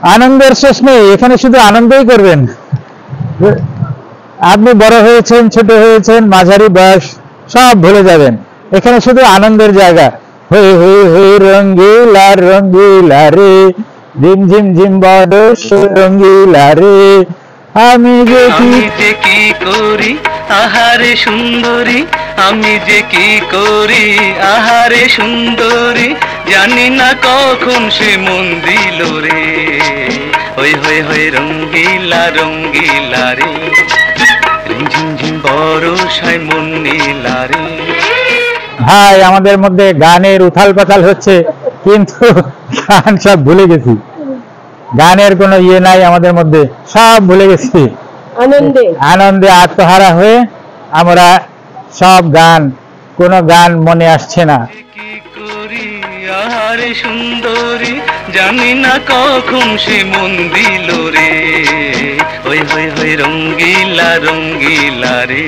আনন্দের শেষ নেই, এখানে শুধু আনন্দই করবেন। আপনি বড় হয়েছেন, ছোট হয়েছেন, মাঝারি বয়স, সব ভুলে যাবেন। এখানে শুধু আনন্দের জায়গা। হই হই হই রঙ্গিলা রঙ্গিলা রে, ঝিম ঝিম ঝিম বড় রঙ্গিলা রে, আমি যে কি করি আহারে সুন্দরী, আমি যে কি করি আহারে সুন্দরী, জানি না কখন সে মন দিল রে, হই হই হই রঙ্গিলা রঙ্গিলা রে, ঝিম ঝিম বরষায় মন নীলা রে। ভাই আমাদের মধ্যে গানের উথাল পাতাল হচ্ছে, কিন্তু গান সব ভুলে গেছি। গানের কোনো ইয়ে নাই আমাদের মধ্যে, সব ভুলে গেছি। আনন্দে আত্মহারা হয়ে আমরা সব গান, কোনো গান মনে আসছে না। কি করি আহারে সুন্দরী, জানি না কখন সে মন দিল রে, হই হই হই রঙ্গিলা রঙ্গিলা রে।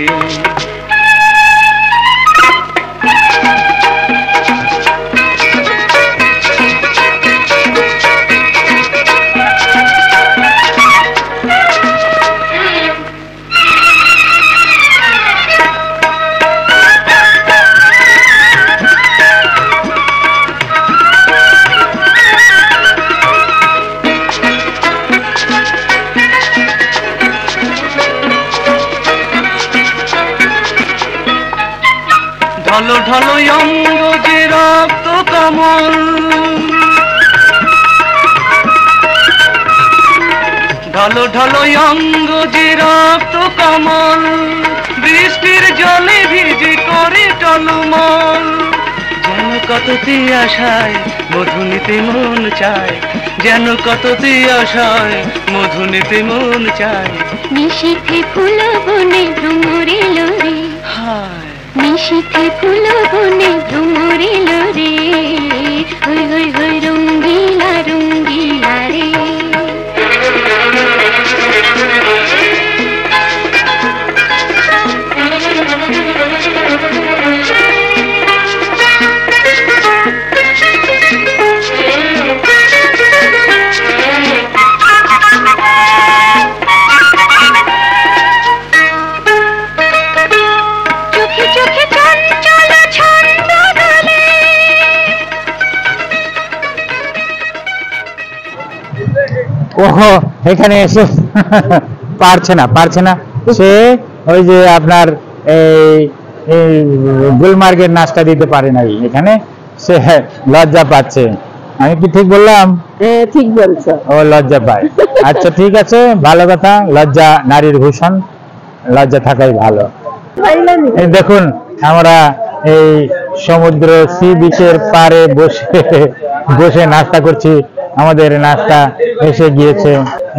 ঢলো ঢলো অঙ্গ যে রক্ত কমল, ঢলো ঢলো অঙ্গ যে রক্ত কমল, বৃষ্টির জলে ভিজে করে টলমল, যেন কত তিয়াশায় মধু নিতে মন চায়, যেন কত তিয়াশায় মধু নিতে মন চায়, নিশীথে ফুল বনে ভ্রমর এলো রে, হায় নিশীথে ফুল বনে ভ্রমর এলো রে, হই হই হই রঙ্গিলা রঙ্গিলা রে। ওহো, এখানে এসে পারছে না সে, ওই যে আপনার এই গুলমার্গের নাচটা দিতে পারে নাই, এখানে সে লজ্জা পাচ্ছে। আমি কি ঠিক বললাম? ঠিক বলছো। ও লজ্জা পায়, আচ্ছা ঠিক আছে, ভালো কথা, লজ্জা নারীর ভূষণ, লজ্জা থাকাই ভালো। এই দেখুন আমরা এই সমুদ্র সি বিচের পারে বসে নাস্তা করছি, আমাদের নাস্তা এসে গিয়েছে।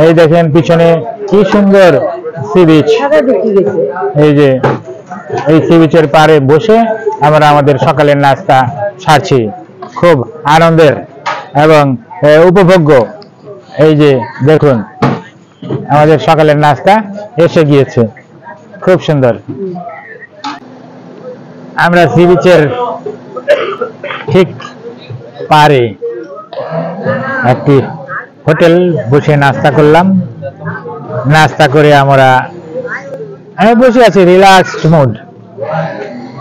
এই দেখেন পিছনে কি সুন্দর সি বিচ, এই যে এই সি বিচের পারে বসে আমরা আমাদের সকালের নাস্তা সারছি, খুব আনন্দের এবং উপভোগ্য। এই যে দেখুন আমাদের সকালের নাস্তা এসে গিয়েছে, খুব সুন্দর। আমরা সি বিচের ঠিক পারে একটি হোটেল বসে নাস্তা করলাম। নাস্তা করে আমি বসে আছি রিল্যাক্সড মুড,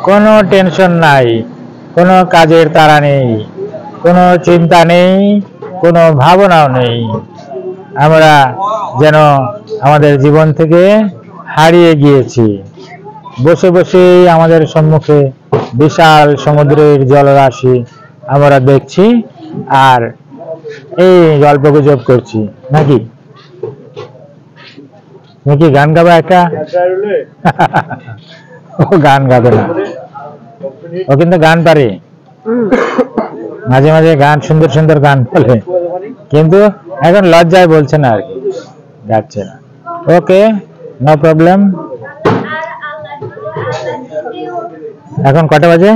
কোনো টেনশন নাই, কোনো কাজের তাড়া নেই, কোনো চিন্তা নেই, কোনো ভাবনাও নেই। আমরা যেন আমাদের জীবন থেকে হারিয়ে গিয়েছি। বসে বসে আমাদের সম্মুখে বিশাল সমুদ্রের জলরাশি আমরা দেখছি আর এই গল্প গুজব করছি। নাকি নাকি গান গাবে একটা? ও গান গাবে না, ও কিন্তু গান পারে, মাঝে মাঝে গান, সুন্দর সুন্দর গান বলে, কিন্তু এখন লজ্জায় বলছে না আর কি, যাচ্ছে না। ওকে, নো প্রবলেম। এখন কটা বাজে?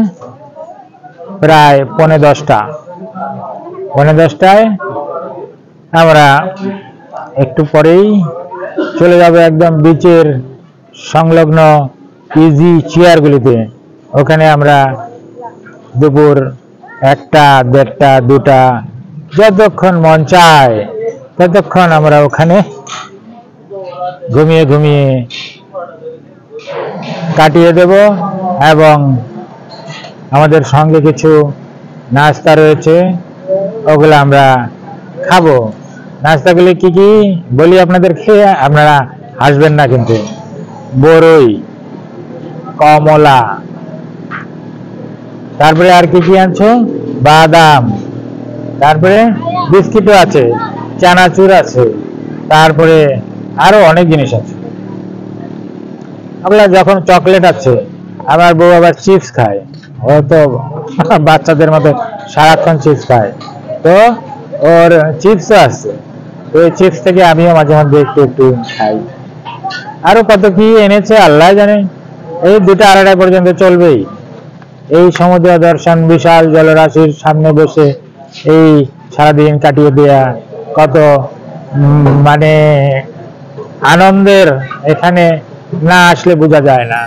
প্রায় 10:15। 10:15টায় আমরা একটু পরেই চলে যাব একদম বিচের সংলগ্ন ইজি চেয়ারগুলিতে। ওখানে আমরা দুপুর 1টা, 1:30, 2টা যতক্ষণ মন চায় ততক্ষণ আমরা ওখানে ঘুমিয়ে ঘুমিয়ে কাটিয়ে দেব। এবং আমাদের সঙ্গে কিছু নাস্তা রয়েছে, ওগুলো আমরা খাবো। নাস্তাগুলি কি কি বলি আপনাদের, খেয়ে আপনারা হাসবেন না কিন্তু। বরই, কমলা, তারপরে আর কি কি আনছো, বাদাম, তারপরে বিস্কিটও আছে, চানাচুর আছে, তারপরে আরো অনেক জিনিস আছে। ওগুলা যখন চকলেট আছে, আমার বউ আবার চিপস খায়, ও তো বাচ্চাদের মতো সারাক্ষণ চিপস খায়, তো ওর চিপসও আছে। ওই চিপস থেকে আমিও মাঝে মধ্যে একটু একটু খাই। আরো কত কি এনেছে আল্লাহ জানে। এই 2টা-2:30 পর্যন্ত চলবেই। এই সমুদ্র দর্শন, বিশাল জলরাশির সামনে বসে এই সারাদিন কাটিয়ে দেয়া কত মানে আনন্দের, এখানে না আসলে বোঝা যায় না।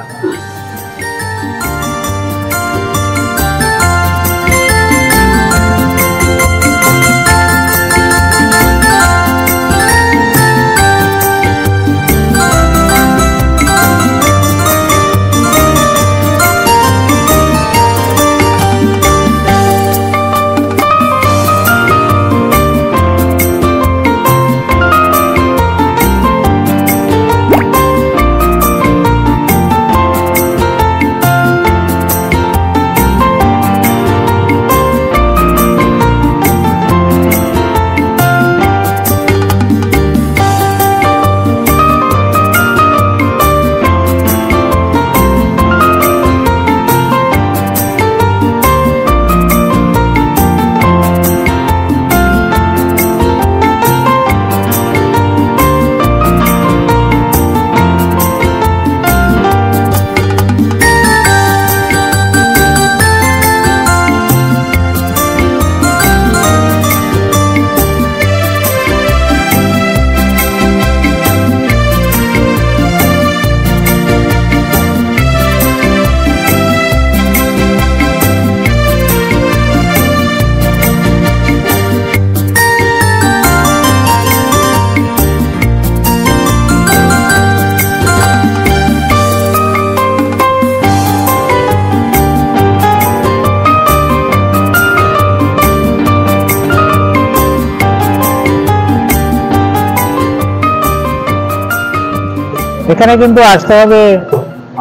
এখানে কিন্তু আসতে হবে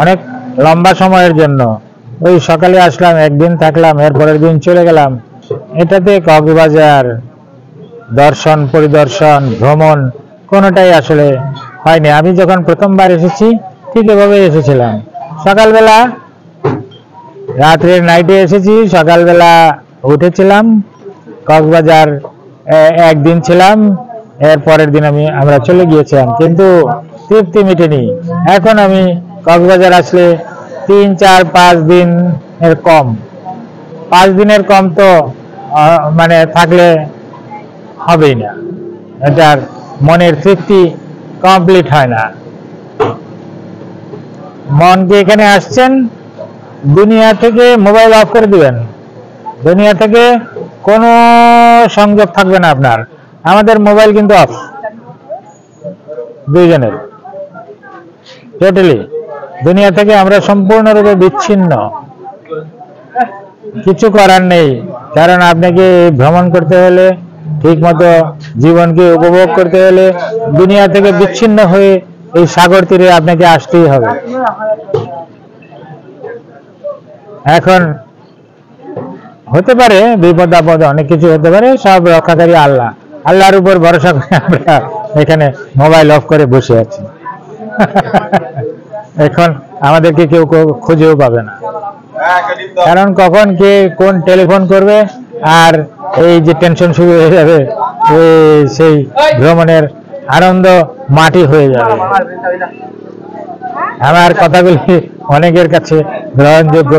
অনেক লম্বা সময়ের জন্য। ওই সকালে আসলাম, একদিন থাকলাম, এরপরের দিন চলে গেলাম। এটাতে কক্সবাজার দর্শন, পরিদর্শন, ভ্রমণ কোনোটাই আসলে হয়নি। আমি যখন প্রথমবার এসেছি ঠিক এভাবে এসেছিলাম, সকালবেলা, রাত্রের নাইটে এসেছি, সকালবেলা উঠেছিলাম, কক্সবাজার একদিন ছিলাম, এর পরের দিন আমরা চলে গিয়েছিলাম, কিন্তু তৃপ্তি মেটেনি। এখন আমি কক্সবাজার আসলে 3, 4, 5 দিন এর কম, 5 দিনের কম তো মানে থাকলে হবেই না, এটার মনের তৃপ্তি কমপ্লিট হয় না। মনকে এখানে আসছেন, দুনিয়া থেকে মোবাইল অফ করে দিবেন, দুনিয়া থেকে কোনো সংযোগ থাকবে না আপনার। আমাদের মোবাইল কিন্তু অফ, দুইজনের, টোটালি দুনিয়া থেকে আমরা সম্পূর্ণরূপে বিচ্ছিন্ন। কিছু করার নেই, কারণ আপনাকে ভ্রমণ করতে হলে, ঠিক মতো জীবনকে উপভোগ করতে হলে দুনিয়া থেকে বিচ্ছিন্ন হয়ে এই সাগর তীরে আপনাকে আসতেই হবে। এখন হতে পারে বিপদ আপদ, অনেক কিছু হতে পারে, সব রক্ষাকারী আল্লাহ। আল্লাহর উপর ভরসা করে আমরা এখানে মোবাইল অফ করে বসে আছি। এখন আমাদেরকে কেউ খুঁজেও পাবে না, কারণ কখন কে কোন টেলিফোন করবে আর এই যে টেনশন শুরু হয়ে যাবে, সেই ভ্রমণের আনন্দ মাটি হয়ে যাবে। আমার কথাগুলি অনেকের কাছে গ্রহণযোগ্য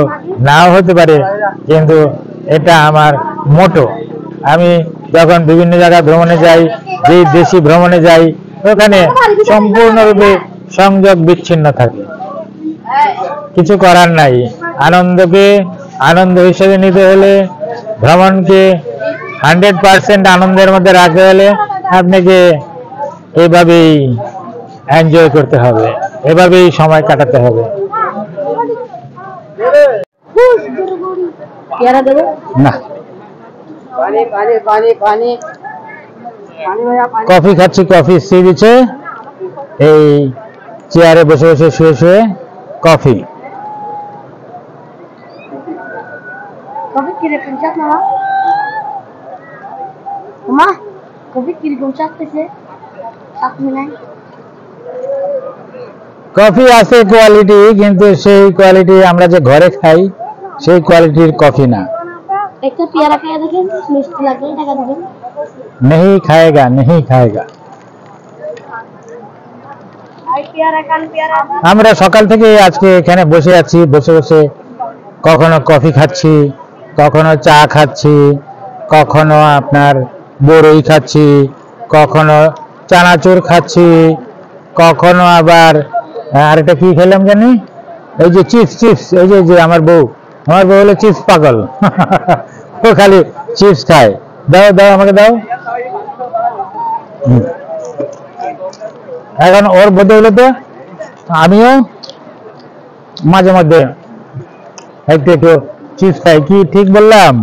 নাও হতে পারে, কিন্তু এটা আমার মোটো। আমি যখন বিভিন্ন জায়গায় ভ্রমণে যাই, যে দেশি ভ্রমণে যাই, ওখানে সম্পূর্ণরূপে সংযোগ বিচ্ছিন্ন থাকে। কিছু করার নাই, আনন্দকে আনন্দ হিসেবে নিতে হলে, ভ্রমণকে 100% আনন্দের মধ্যে রাখতে হলে আপনাকে এইভাবেই এনজয় করতে হবে, এভাবেই সময় কাটাতে হবে। না, কফি খাচ্ছি, কফি সি বিচে এই চেয়ারে বসে বসে শুয়ে শুয়ে কফি। কফি কিরকম চাপ মামা? মামা কফি কিরকম চাপতেছে? আপনি নাই কফি আছে কোয়ালিটি, কিন্তু সেই কোয়ালিটি আমরা যে ঘরে খাই সেই কোয়ালিটির কফি না। একটা পেয়ারা খাইয়া দেখেন, মিষ্টি লাগলে টাকা দিবেন। नहीं खाएगा, नहीं खाएगा। আমরা সকাল থেকে আজকে এখানে বসে আছি, বসে বসে কখনো কফি খাচ্ছি, কখনো চা খাচ্ছি, কখনো আপনার বড়ই খাচ্ছি, কখনো চানাচুর খাচ্ছি, কখনো আবার আরেকটা কি খেলাম জানি, এই যে চিপস, চিপস, এই যে আমার বউ হলো চিপস পাগল। ও খালি চিপস খায়। দাও দাও, আমাকে দাও। এখন ওর বদৌলতে আমিও মাঝে মধ্যে একটু একটু চিপস খাই। কি ঠিক বললাম?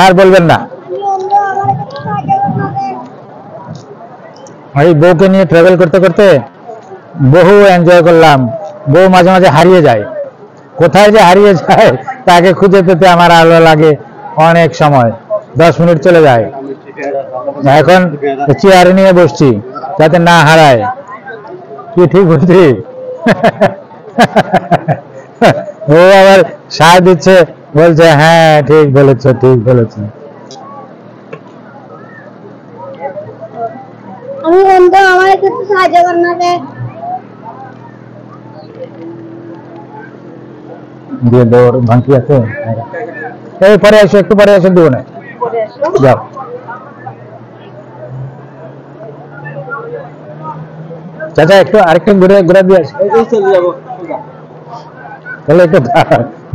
আর বলবেন না। এই বউকে নিয়ে ট্রাভেল করতে করতে বহু এনজয় করলাম। বউ মাঝে মাঝে হারিয়ে যায়, কোথায় যে হারিয়ে যায় তাকে খুঁজে পেতে আমার আলো লাগে অনেক সময়, 10 মিনিট চলে যায়। এখন চেয়ারে নিয়ে বসছি যাতে না হারায়। কি ঠিক বলছি? ও আবার সায় দিচ্ছে, বলছে হ্যাঁ ঠিক বলেছ, ঠিক বলেছ। আমি বন্ধু আমার একটু সাহায্য করনা দে। দিয়ে দৌড় ভাঙতি আছে, এই পরে আসো, একটু পরে আসো, দিব না, যাও। চাচা একটু আরেকটু ঘুরে ঘুরে দিয়ে আসি। তাহলে একটু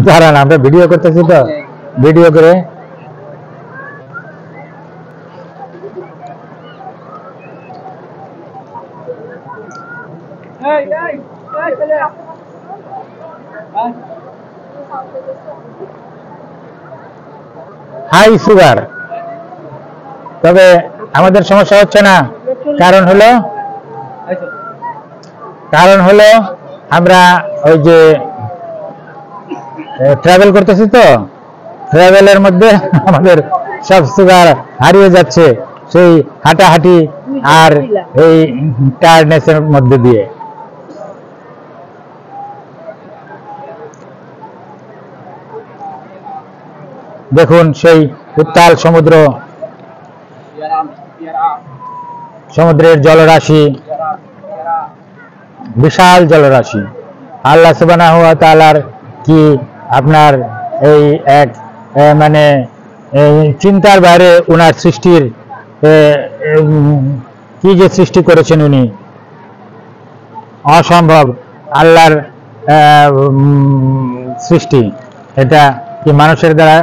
দাঁড়ান, আমরা ভিডিও করতেছি তো, ভিডিও করে হাই সুগার, তবে আমাদের সমস্যা হচ্ছে না। কারণ হলো আমরা ওই যে ট্রাভেল করতেছি তো, ট্রাভেলের মধ্যে আমাদের সব সুগার হারিয়ে যাচ্ছে সেই হাঁটাহাঁটি আর এই টায়ার্ডনেসের মধ্যে দিয়ে। দেখুন সেই উত্তাল সমুদ্র, সমুদ্রের জলরাশি, বিশাল জলরাশি। আল্লাহ সুবহানাহু ওয়া তাআলার কি আপনার এই এক মানে চিন্তার বাইরে উনার সৃষ্টির কি যে সৃষ্টি করেছেন উনি, অসম্ভব আল্লাহর সৃষ্টি। এটা কি মানুষের দ্বারা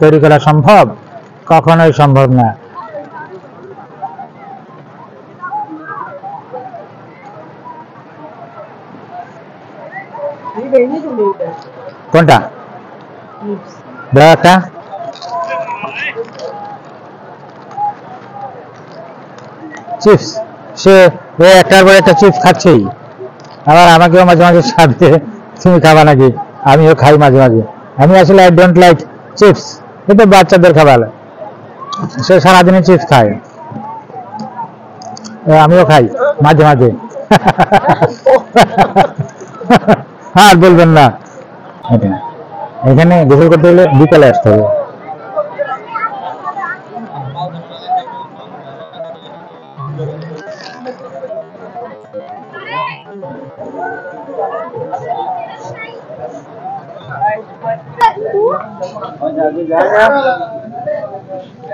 তৈরি করা সম্ভব? কখনোই সম্ভব না। কোনটা একটা চিপস, সে একটার পর একটা চিপস খাচ্ছেই, আবার আমাকেও মাঝে মাঝে সাথে তুমি খাবা নাকি, আমিও খাই মাঝে মাঝে। আমি আসলে আই ডোন্ট লাইক চিপস, এটা বাচ্চাদের খাবার, সে সারাদিনে চিপস খায়, আমিও খাই মাঝে মাঝে। আর বলবেন না। এখানে গোসল করতে হলে বিকালে আসতে হবে।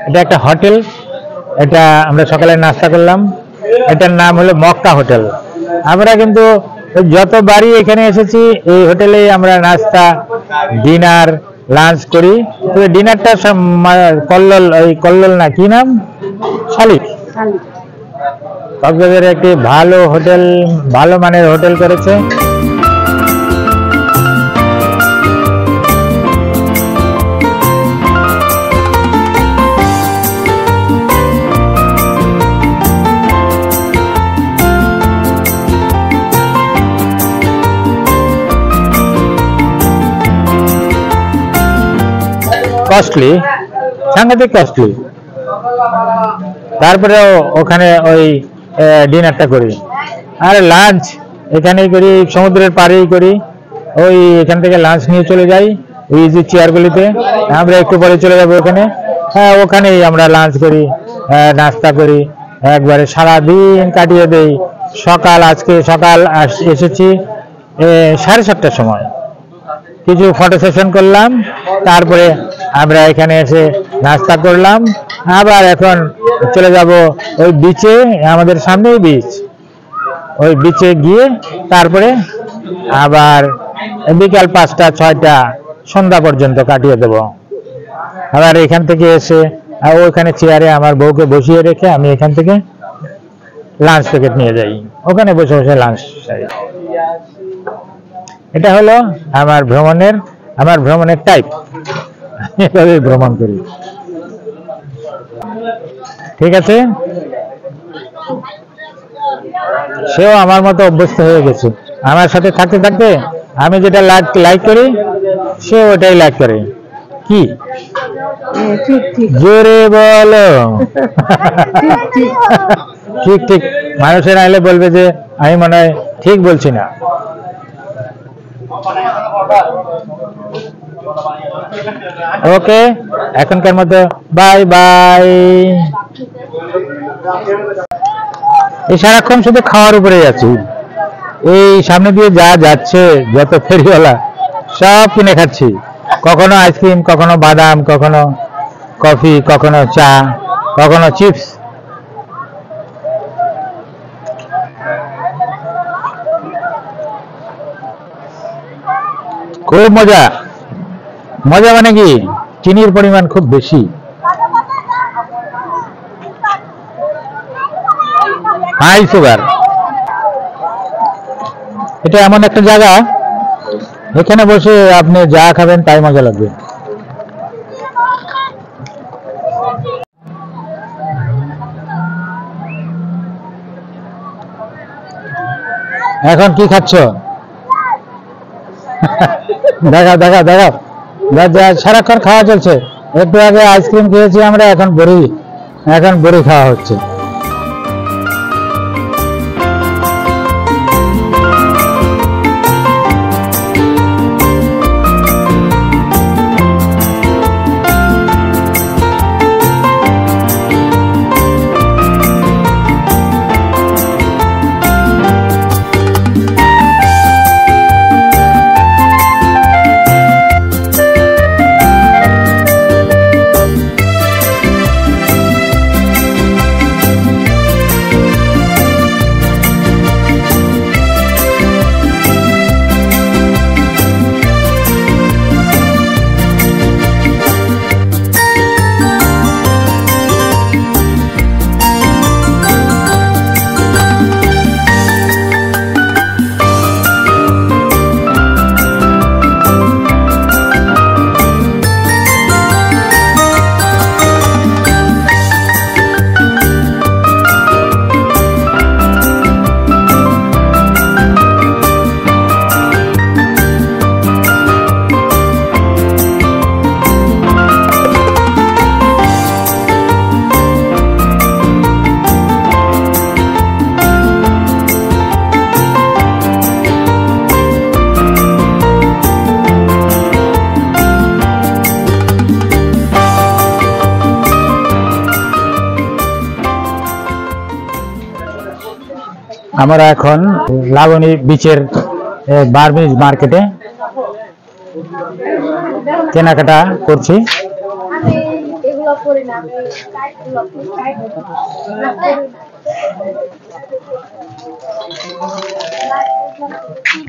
এটা একটা হোটেল, এটা আমরা সকালে নাস্তা করলাম, এটার নাম হলো মক্কা হোটেল। আমরা কিন্তু যতবারই এখানে এসেছি এই হোটেলে আমরা নাস্তা ডিনার লাঞ্চ করি। তবে ডিনারটা কল্লোল, ওই কল্লোল না কি নাম, শালিক, কক্সবাজারে একটি ভালো হোটেল, ভালো মানের হোটেল করেছে। কস্টলি, সাংঘাতিক কস্টলি। তারপরে ওখানে ওই ডিনারটা করি, আর লাঞ্চ এখানেই করি, সমুদ্রের পাড়েই করি। ওই এখান থেকে লাঞ্চ নিয়ে চলে যাই ওই যে চেয়ারগুলিতে, আমরা একটু পরে চলে যাবো ওখানে। হ্যাঁ, ওখানেই আমরা লাঞ্চ করি, নাস্তা করি, একবারে সারাদিন কাটিয়ে দেই। আজকে সকাল এসেছি 7:30টার সময়, কিছু ফটো সেশন করলাম, তারপরে আমরা এখানে এসে নাস্তা করলাম। আবার এখন চলে যাব ওই বিচে, আমাদের সামনেই বিচ, ওই বিচে গিয়ে তারপরে আবার বিকাল 5টা 6টা সন্ধ্যা পর্যন্ত কাটিয়ে দেব। আবার এখান থেকে এসে ওইখানে চেয়ারে আমার বউকে বসিয়ে রেখে আমি এখান থেকে লাঞ্চ প্যাকেট নিয়ে যাই, ওখানে বসে বসে লাঞ্চ সারি। এটা হলো আমার ভ্রমণের টাইপ, এভাবে ভ্রমণ করি। ঠিক আছে, সেও আমার মতো অভ্যস্ত হয়ে গেছে। আমার সাথে থাকতে থাকতে আমি যেটা লাইক করি সে ওটাই লাইক করে। কি জোরে বলো? ঠিক ঠিক, মানুষের আইলে বলবে যে আমি মনে হয় ঠিক বলছি না। ওকে, এখনকার মতো বাই বাই। এই সারাক্ষণ শুধু খাওয়ার উপরেই আছি। এই সামনে দিয়ে যা যাচ্ছে, যত ফেরিওয়ালা সব কিনে খাচ্ছি। কখনো আইসক্রিম, কখনো বাদাম, কখনো কফি, কখনো চা, কখনো চিপস। খুব মজা। মজা মানে কি, চিনির পরিমাণ খুব বেশি। High sugar. এটা এমন একটা জায়গা, এখানে বসে আপনি যা খাবেন তাই মজা লাগবে। এখন কি খাচ্ছ? দেখাও দেখাও দেখাও, সারাক্ষণ খাওয়া চলছে। একটু আগে আইসক্রিম খেয়েছি আমরা, এখন বড়ি খাওয়া হচ্ছে। আমরা এখন লাবণী বিচের বার্মিজ মার্কেটে কেনাকাটা করছি।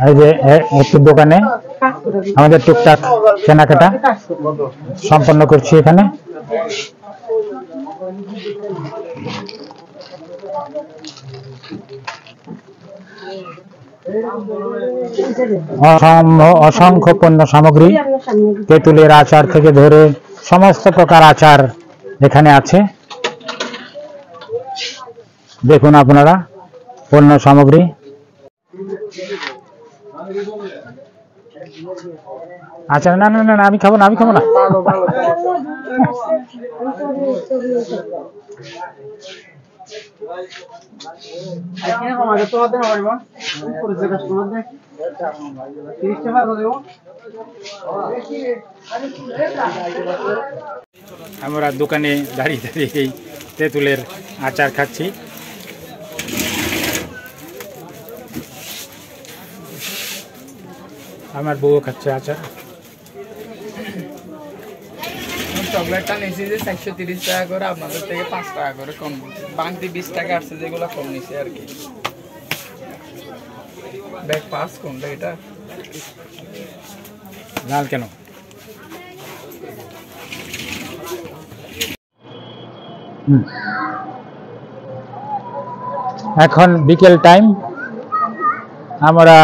এই যে একটি দোকানে আমাদের টুকটাক কেনাকাটা সম্পন্ন করছি এখানে। অসংখ্য পণ্য সামগ্রী, তেঁতুলের আচার থেকে ধরে সমস্ত প্রকার আচার এখানে আছে। দেখুন আপনারা পণ্য সামগ্রী। আচ্ছা, না না না, আমি খাবো না, আমি খাবো না। আমরা দোকানে দাঁড়িয়ে দাঁড়িয়ে এই তেঁতুলের আচার খাচ্ছি। আমার বউ খাচ্ছে আচার। চকলেটটা নিয়েছি যে 430 টাকা করে, আপনাদের থেকে 5 টাকা করে কম, বাংতি 20 টাকা আসছে, যেগুলো কম নিছে আর কি। ব্যাগ পাস কোনটা এটা? লাল কেন? এখন বিকেল টাইম, আমরা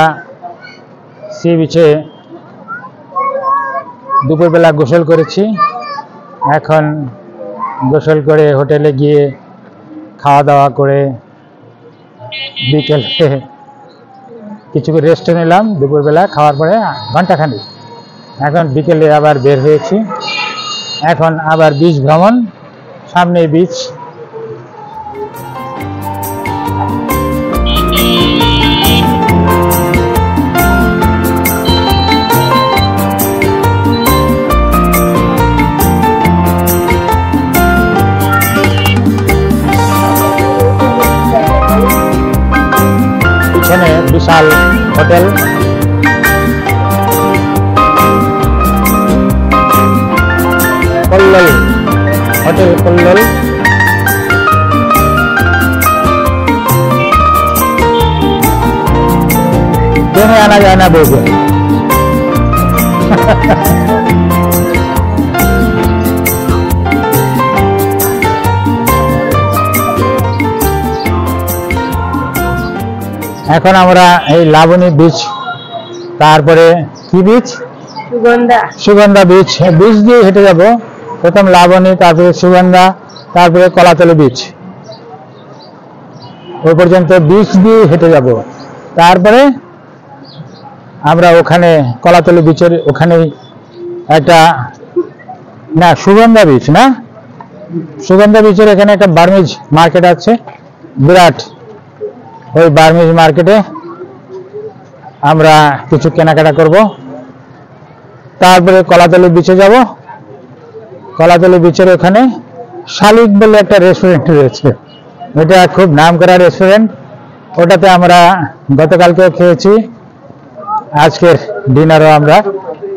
সি বিচে দুপুরবেলা গোসল করেছি। এখন গোসল করে হোটেলে গিয়ে খাওয়া দাওয়া করে বিকেলে কিছু রেস্ট নিলাম। দুপুরবেলা খাওয়ার পরে ঘন্টাখানিক, এখন বিকেলে আবার বের হয়েছি। এখন আবার বিচ ভ্রমণ, সামনে বিচ। পিছনে বিশাল হোটেল, কল্লোল হোটেল, কল্লোল। ট্রেনে আনা যায় না বলবে। এখন আমরা এই লাবণী বিচ, তারপরে কি বিচ? সুগন্ধা বিচ। বিচ দিয়ে হেঁটে যাব, প্রথম লাবণী, তারপরে সুগন্ধা, তারপরে কলাতলি বিচ। ওই পর্যন্ত বিচ দিয়ে হেঁটে যাব, তারপরে আমরা ওখানে কলাতলি বিচের ওখানেই একটা, না সুগন্ধা বিচ না, সুগন্ধা বিচের এখানে একটা বার্মিজ মার্কেট আছে বিরাট। ওই বার্মিজ মার্কেটে আমরা কিছু কেনাকাটা করব, তারপরে কলাতলি বিচে যাব। কলাতলি বিচের ওখানে শালিক বলে একটা রেস্টুরেন্ট রয়েছে, এটা খুব নাম করা রেস্টুরেন্ট। ওটাতে আমরা গতকালকেও খেয়েছি, আজকের ডিনারও আমরা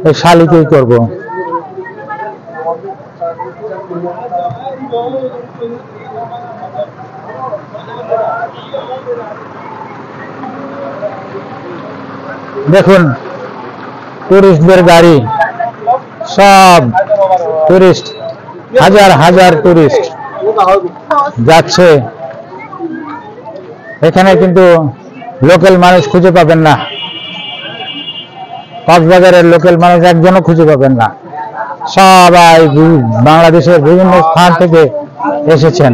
ওই শালিকেই করব। দেখুন টুরিস্টদের গাড়ি, সব টুরিস্ট, হাজার হাজার টুরিস্ট যাচ্ছে। এখানে কিন্তু লোকাল মানুষ খুঁজে পাবেন না, কক্সবাজারের লোকাল মানুষ একজনও খুঁজে পাবেন না। সবাই বাংলাদেশের বিভিন্ন স্থান থেকে এসেছেন।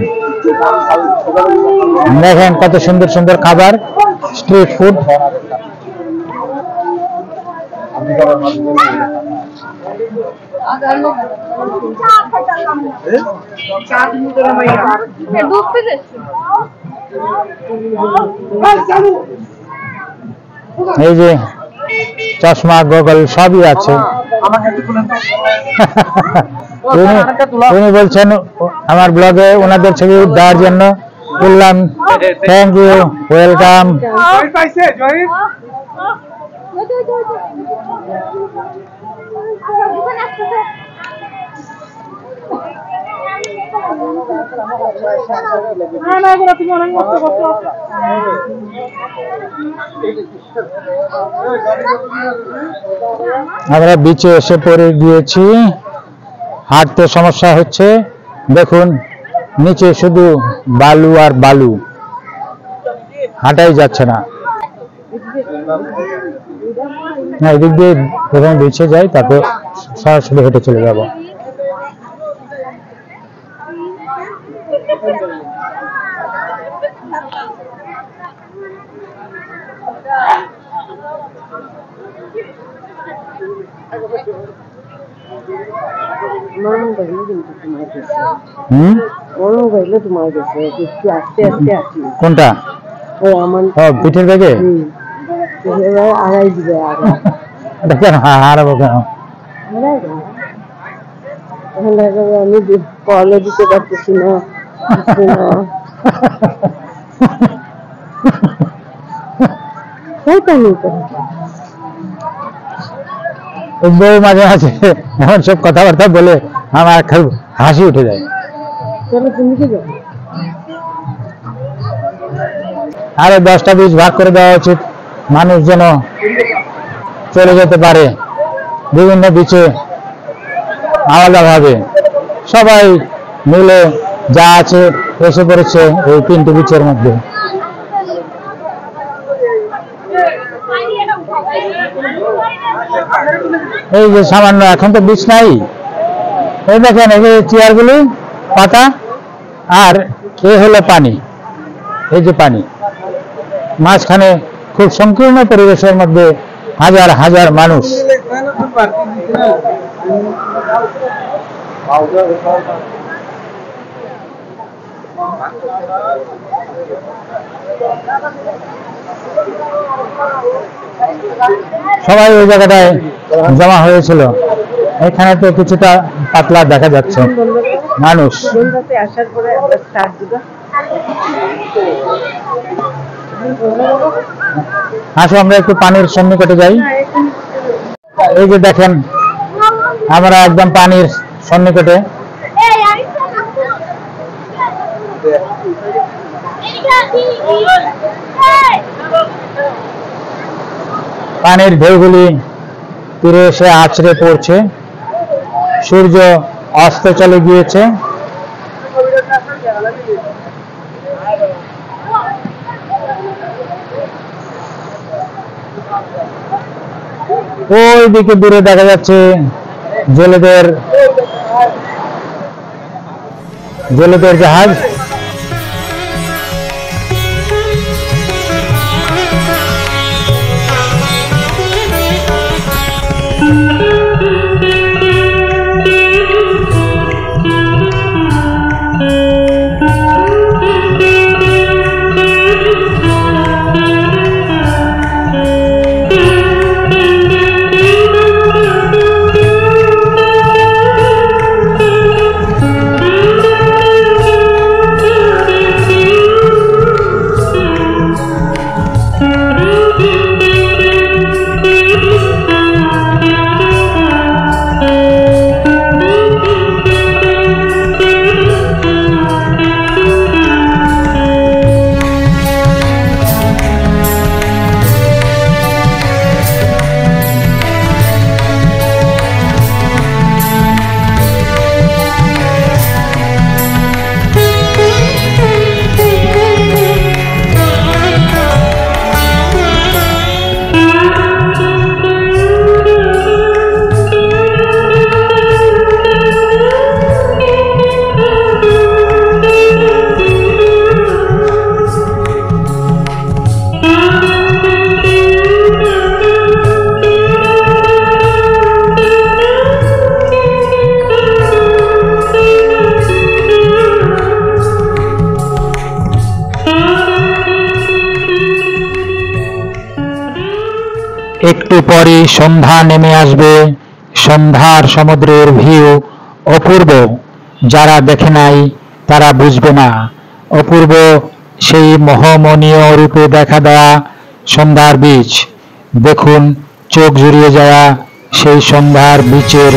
দেখেন কত সুন্দর সুন্দর খাবার, স্ট্রিট ফুড। এই যে চশমা, গগল সবই আছে। উনি বলছেন আমার ব্লগে ওনাদের ছবি দেওয়ার জন্য। বললাম থ্যাংক ইউ, ওয়েলকাম। না না, তুমি অনেক কষ্ট করছো। আমরা বিচে এসে পড়ে গিয়েছি, হাঁটতে সমস্যা হচ্ছে। দেখুন নিচে শুধু বালু আর বালু, হাঁটাই যাচ্ছে না। এদিক দিয়ে প্রথমে বিচে যাই, তারপর সরাসরি হেঁটে চলে যাব। কোনটা? পিঠের ব্যাগে দেখেন হারাবো কেন? আমি কলে দিতে পারতেছি না। বউ মাঝে মাঝে এমন সব কথাবার্তা বলে আমার হাসি উঠে যায়। আরে 10টা বীজ ভাগ করে দেওয়া উচিত, মানুষ যেন চলে যেতে পারে বিভিন্ন বিচে আলাদা ভাবে। সবাই মিলে যা আছে এসে পড়েছে এই 3টি বিচের মধ্যে। এই যে সামান্য, এখন তো বিচ নাই। এই দেখেন এই যে চেয়ারগুলি পাতা, আর এ হলো পানি। এই যে পানি, মাঝখানে খুব সংকীর্ণ পরিবেশের মধ্যে হাজার হাজার মানুষ। সবাই ওই জায়গাটায় জমা হয়েছিল। এখানে তো কিছুটা পাতলা দেখা যাচ্ছে মানুষ। আসো আমরা একটু পানির সন্নিকটে যাই। এই যে দেখেন আমরা একদম পানির সন্নিকটে। পানির ঢেউগুলি তীরে এসে আছড়ে পড়ছে। সূর্য অস্ত চলে গিয়েছে। ওই দিকে দূরে দেখা যাচ্ছে জেলেদের জাহাজ। একটু পরে সন্ধ্যা নেমে আসবে। সন্ধ্যার সমুদ্রের ভিউ অপূর্ব। যারা দেখে নাই তারা বুঝবে না। অপূর্ব সেই মোহমনীয় রূপে দেখা দেয়া সন্ধ্যার বীচ। দেখুন চোখ জুড়িয়ে যাওয়া সেই সন্ধ্যার বীচের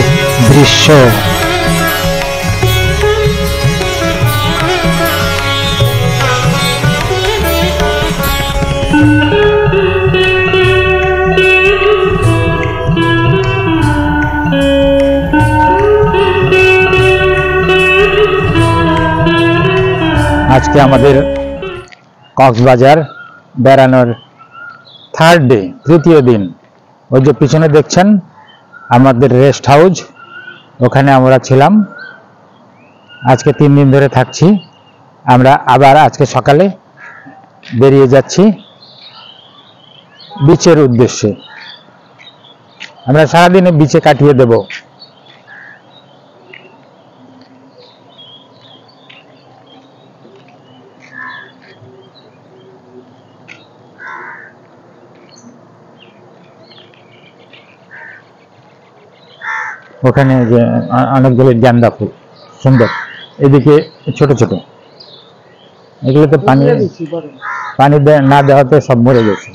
দৃশ্য। আজকে আমাদের কক্সবাজার বেড়ানোর থার্ড ডে, তৃতীয় দিন। ওই যে পিছনে দেখছেন আমাদের রেস্ট হাউস, ওখানে আমরা ছিলাম। আজকে 3 দিন ধরে থাকছি। আমরা আবার আজকে সকালে বেরিয়ে যাচ্ছি বিচের উদ্দেশ্যে। আমরা সারাদিনে বিচে কাটিয়ে দেব। ওখানে যে অনেকগুলো গাঁদা ফুল সুন্দর, এদিকে ছোট ছোট, এগুলোতে পানি না দেওয়াতে সব মরে গেছে।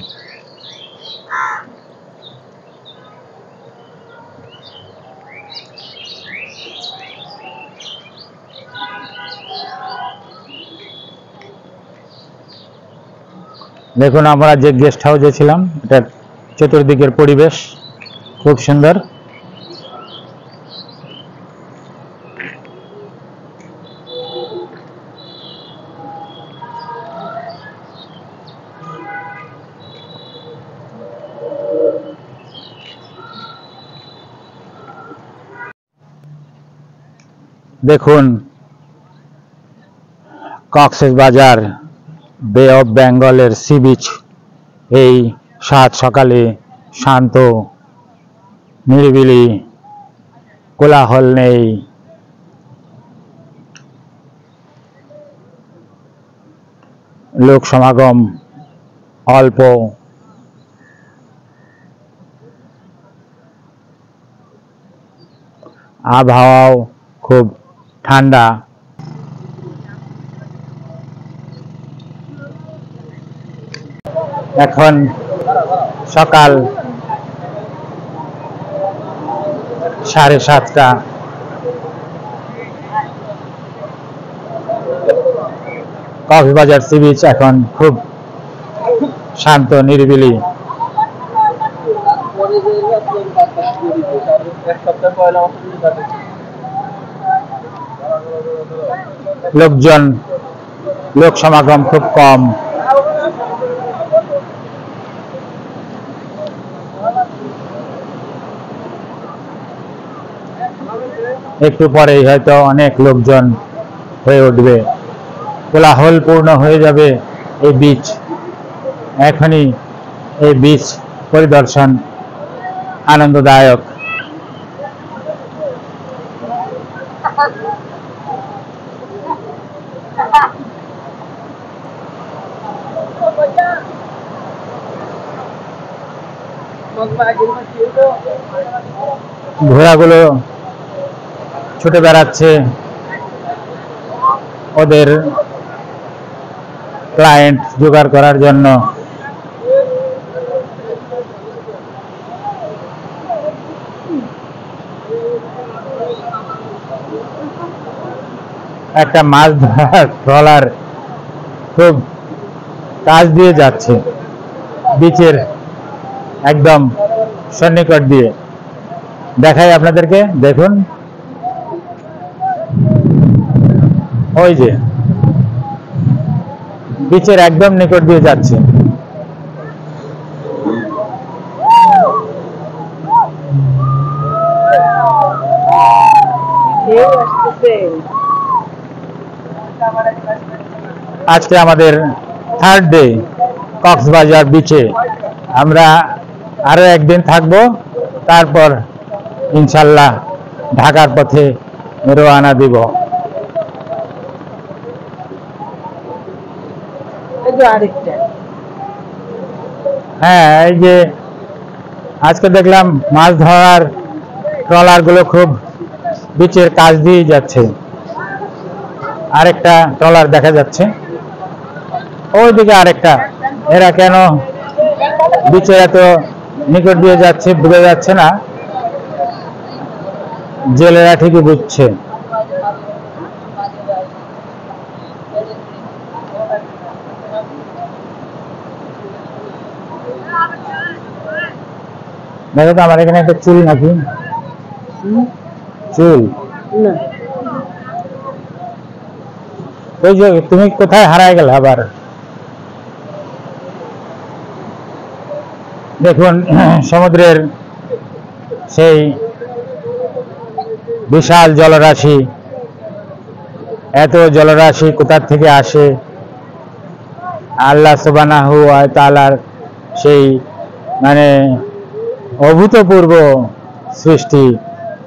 দেখুন আমরা যে গেস্ট হাউসে ছিলাম, এটার চতুর্দিকের পরিবেশ খুব সুন্দর। দেখুন কক্সবাজার বে অফ বেঙ্গলের সি বিচ, এই সাত সকালে শান্ত, নিরিবিলি, কোলাহল নেই। লোক সমাগম অল্প। আবহাওয়াও খুব ঠান্ডা। এখন সকাল 7:30। কক্সবাজার সি বিচ এখন খুব শান্ত, নিরিবিলি। লোকজন, লোক সমাগম খুব কম। একটু পরেই হয়তো অনেক লোকজন হয়ে উঠবে, কোলাহলপূর্ণ হয়ে যাবে এই বিচ। এখনই এই বিচ পরিদর্শন আনন্দদায়ক। ঘোড়াগুলো ছুটে বেড়াচ্ছে ওদের ক্লায়েন্ট জোগাড় করার জন্য। একটা মাছ ধরার ট্রলার খুব কাছ দিয়ে যাচ্ছে বিচের একদম সন্নিকট দিয়ে। দেখাই আপনাদেরকে, দেখুন ওই যে বিচের একদম নিকট দিয়ে যাচ্ছে। আজকে আমাদের থার্ড ডে কক্সবাজার বিচে। আমরা আরো একদিন থাকবো, তারপর ইনশাল্লাহ ঢাকার পথে রওনা দিব। হ্যাঁ, এই যে আজকে দেখলাম মাছ ধরার ট্রলার গুলো খুব বিচের কাছ দিয়ে যাচ্ছে। আরেকটা ট্রলার দেখা যাচ্ছে, ওইদিকে আরেকটা। এরা কেন বিচের এত নিকট দিয়ে যাচ্ছে বোঝা যাচ্ছে না, জেলেরা ঠিকই বুঝছে। দেখো তো আমার এখানে একটা চুল নাকি চুল না ওই যে তুমি কোথায় হারায় গেলে আবার দেখুন সমুদ্রের সেই বিশাল জলরাশি এত জলরাশি কোথা থেকে আসে আল্লাহ সুবহানাহু ওয়া তাআলার সেই মানে অভূতপূর্ব সৃষ্টি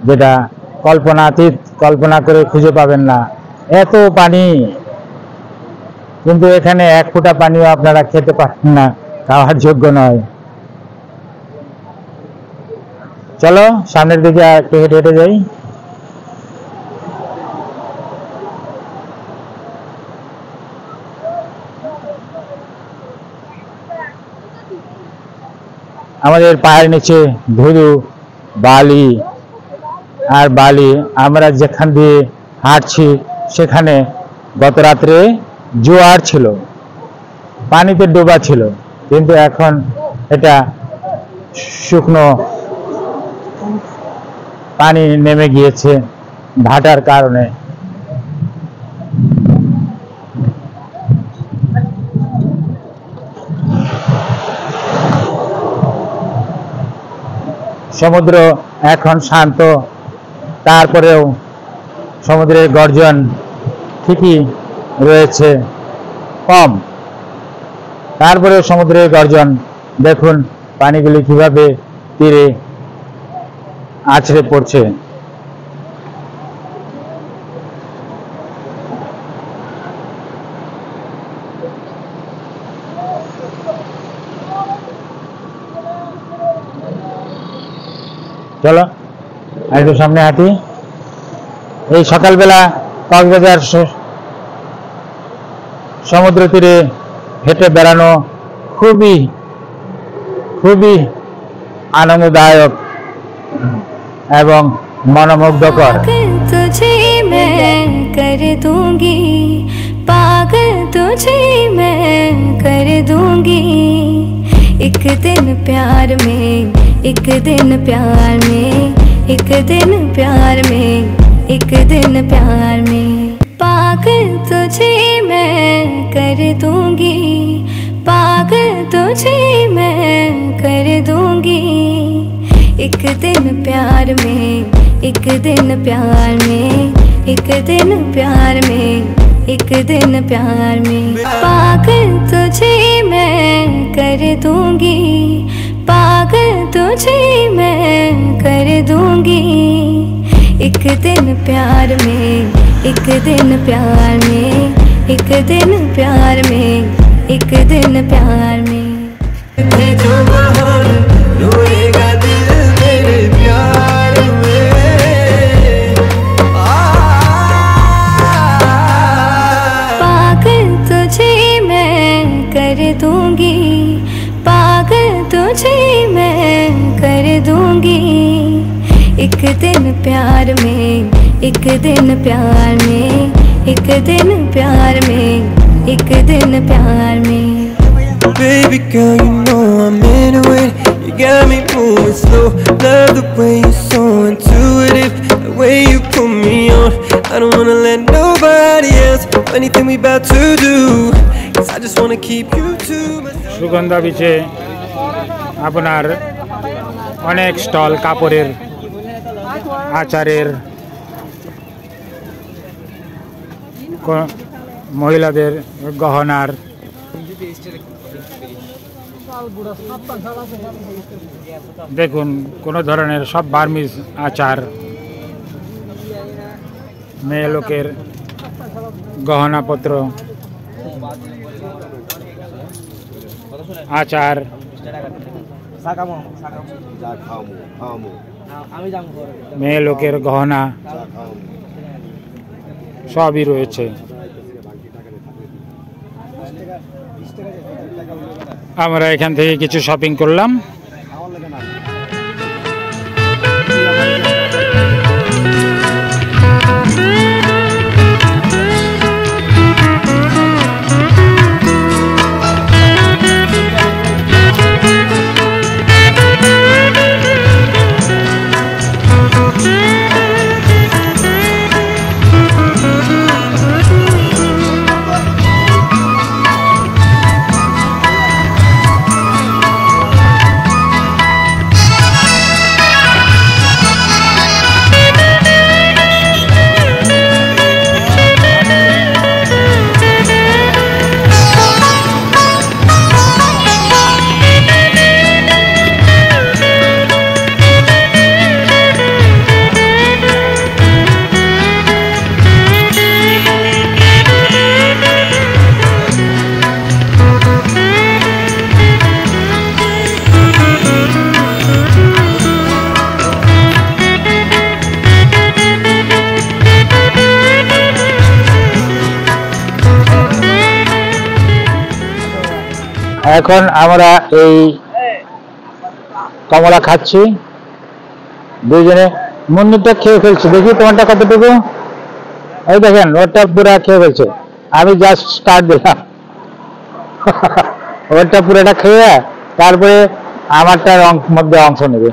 যেটা কল্পনাতীত কল্পনা করে খুঁজে পাবেন না এত পানি কিন্তু এখানে এক ফোঁটা পানিও আপনারা খেতে পারেন না খাওয়ার যোগ্য নয় চলো সামনের দিকে একটু হেঁটে হেঁটে যাই আমাদের পায়ের নিচে ধুধু বালি আর বালি আমরা যেখান দিয়ে হাঁটছি সেখানে গত রাত্রে জোয়ার ছিল পানিতে ডোবা ছিল কিন্তু এখন এটা শুকনো পানি নেমে গিয়েছে ভাটার কারণে সমুদ্র এখন শান্ত তারপরেও সমুদ্রের গর্জন ঠিকই রয়েছে কম তারপরেও সমুদ্রের গর্জন দেখুন পানিগুলি কিভাবে তীরে আছড়ে পড়ছে চলো একটু সামনে হাঁটি এই সকালবেলা কক্সবাজার সমুদ্র তীরে হেঁটে বেড়ানো খুবই খুবই আনন্দদায়ক এবং মনোমুগ্ধকর तुझे मैं कर दूंगी पागल तुझे मैं कर दूंगी एक दिन प्यार में एक दिन प्यार में एक दिन प्यार में एक दिन प्यार में पागल तुझे मैं कर दूंगी पागल तुझे मैं कर दूंगी एक दिन प्यार में एक दिन प्यार में एक दिन प्यार में एक दिन प्यार में पागल तुझे मैं कर दूंगी पागल तुझे मैं कर दूंगी एक दिन प्यार में एक दिन प्यार में एक दिन प्यार में एक दिन प्यार में जो बहार रोएगा दिल मेरे प्यार में पागल तुझे मैं कर दूंगी पागल तुझे मैं कर दूंगी एक दिन प्यार में एक दिन प्यार में एक दिन प्यार में एक दिन प्यार में Baby girl, you know I'm into it. You got me moving slow. Love the way you're so intuitive. The way you put me on. I don't wanna let nobody else do anything we about to do. Cause I just wanna keep you to myself. Sugandha বিচে আপনার অনেক stall কাপড়ের আচারের মহিলাদের গহনার দেখুন কোনো ধরনের সব বার্মিজ আচার মেয়ে লোকের গহনাপত্র আচার মেয়ে লোকের গহনা সবই রয়েছে আমরা এখান থেকে কিছু শপিং করলাম এখন আমরা এই কমলা খাচ্ছি দুজনে। মুন্নিটা খেয়ে ফেলছে, দেখি তোমারটা কতটুকু। এই দেখেন ওটা পুরা খেয়ে ফেলছে, আমি জাস্ট স্টার্ট দিলাম। ওটা পুরোটা খেয়ে তারপরে আমারটার মধ্যে অংশ নেবে।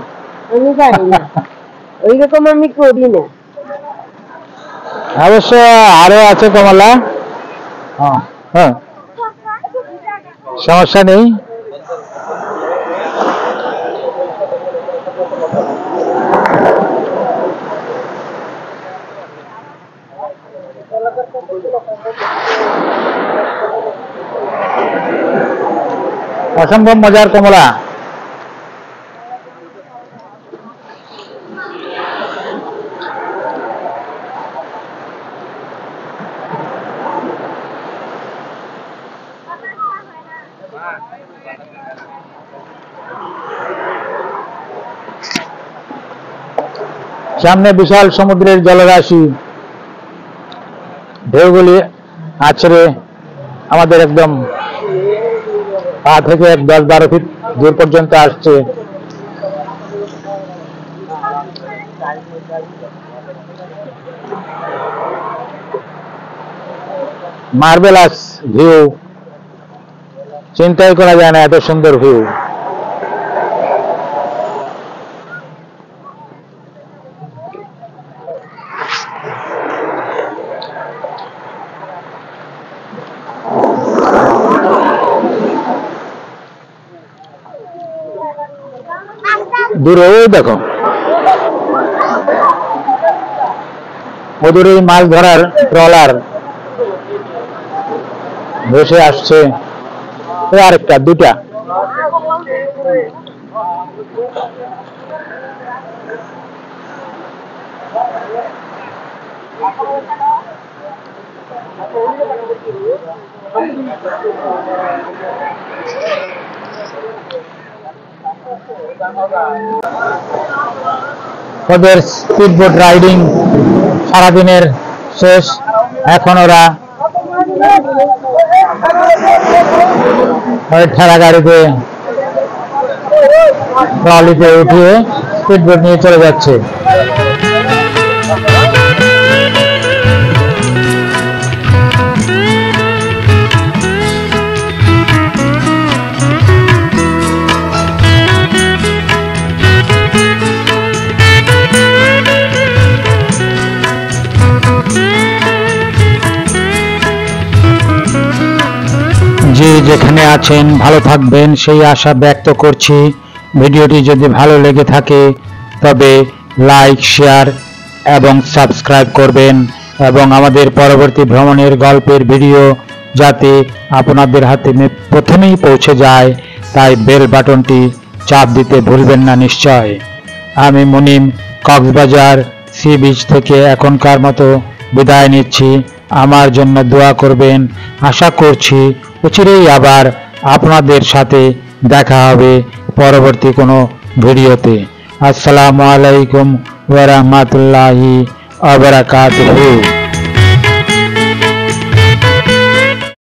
আমি জানি না, ওইরকম আমি করি না। অবশ্য আরো আছে কমলা। হ্যাঁ, সমস্যা নেই। অসম্ভব মজার কমলা। সামনে বিশাল সমুদ্রের জলরাশি, ঢেউগুলি আছড়ে আমাদের একদম পা থেকে 10-12 ফিট দূর পর্যন্ত আসছে। মার্বেলাস ভিউ, চিন্তাই করা যায় না এত সুন্দর ভিউ। দূরে ওই দেখো, ওদূরে মাছ ধরার ট্রলার ভেসে আসছে। আরেকটা, দুটা। ওদের স্পিডবোট রাইডিং সারাদিনের শেষ। এখন ওরা ঠেলা গাড়িতে ট্রলিতে উঠিয়ে স্পিডবোট নিয়ে চলে যাচ্ছে। যে যেখানে আছেন ভালো থাকবেন সেই আশা ব্যক্ত করছি। ভিডিওটি যদি ভালো লেগে থাকে তবে লাইক, শেয়ার এবং সাবস্ক্রাইব করবেন, এবং আমাদের পরবর্তী ভ্রমণের গল্পের ভিডিও যাতে আপনাদের হাতে প্রথমেই পৌঁছে যায় তাই বেল বাটনটি চাপ দিতে ভুলবেন না নিশ্চয়। আমি মুনিম কক্সবাজার সি বিচ থেকে এখনকার মতো বিদায় নিচ্ছি। আমার জন্য দোয়া করবেন। আশা করছি অচিরেই আবার আপনাদের সাথে দেখা হবে পরবর্তী কোনো ভিডিওতে। আসসালামু আলাইকুম ওয়া রাহমাতুল্লাহি ওয়া বারাকাতুহু।